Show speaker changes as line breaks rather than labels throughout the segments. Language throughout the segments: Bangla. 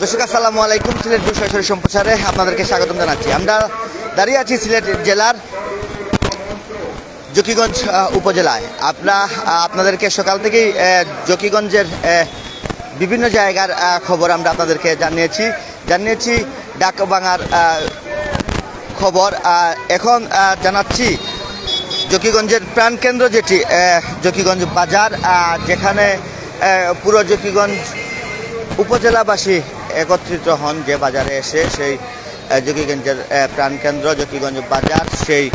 দর্শক আসসালামু আলাইকুম। সিলেট সরাসরি সম্প্রচারে আপনাদেরকে স্বাগতম জানাচ্ছি। আমরা দাঁড়িয়ে আছি সিলেট জেলার জকিগঞ্জ উপজেলায়। আপনাদেরকে সকাল থেকেই জকিগঞ্জের বিভিন্ন জায়গার খবর আমরা আপনাদেরকে জানিয়েছি ডাকবাঙার খবর। এখন জানাচ্ছি জকিগঞ্জের প্রাণকেন্দ্র যেটি জকিগঞ্জ বাজার, যেখানে পুরো জকিগঞ্জ উপজেলাবাসী একত্রিত হন যে বাজারে এসে সেই জকিগঞ্জের প্রাণকেন্দ্র জকিগঞ্জ বাজার সেই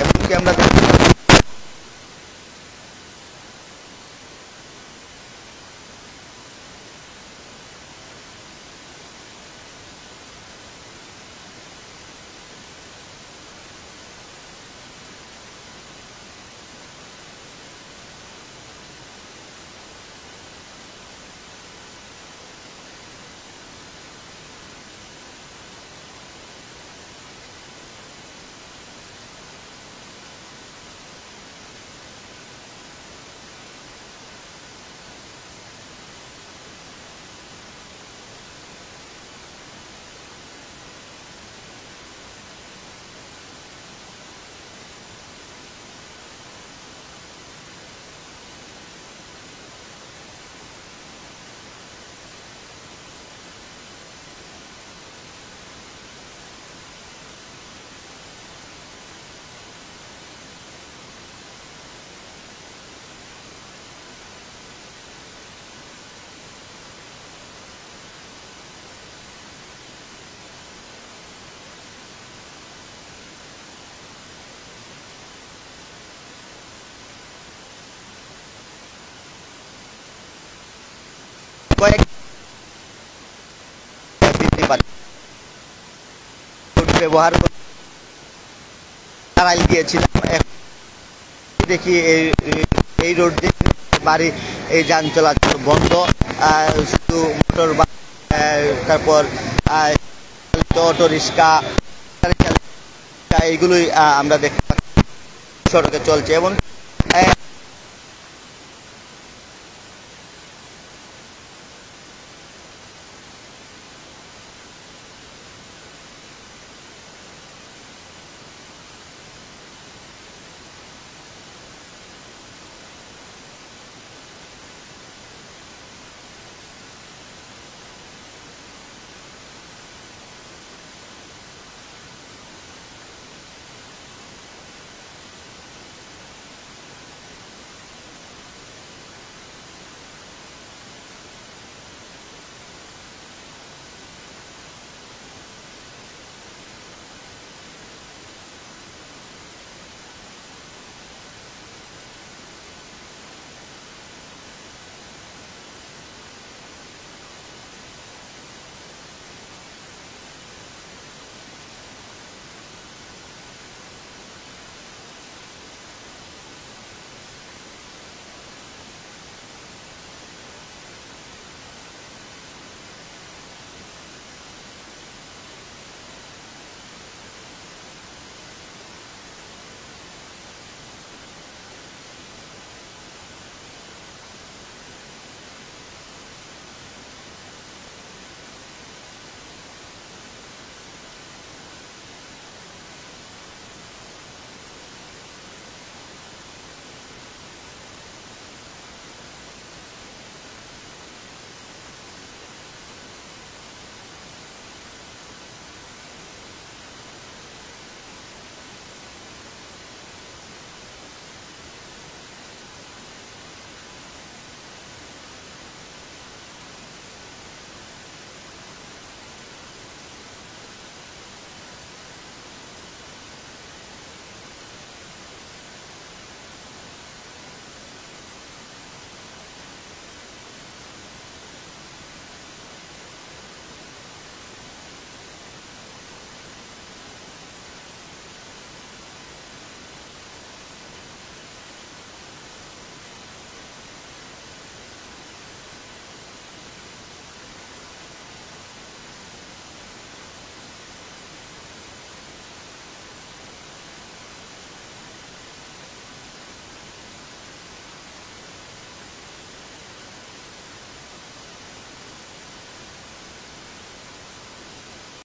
এমনকি আমরা কয়েক ব্যবহার করে তারাই দিয়েছিলাম। দেখি এই রোড দিয়ে বাড়ি এই যান চলাচল বন্ধ, শুধু মোটর তারপর অটো রিক্সা এইগুলোই আমরা দেখতে পাচ্ছি সড়কে চলছে। এবং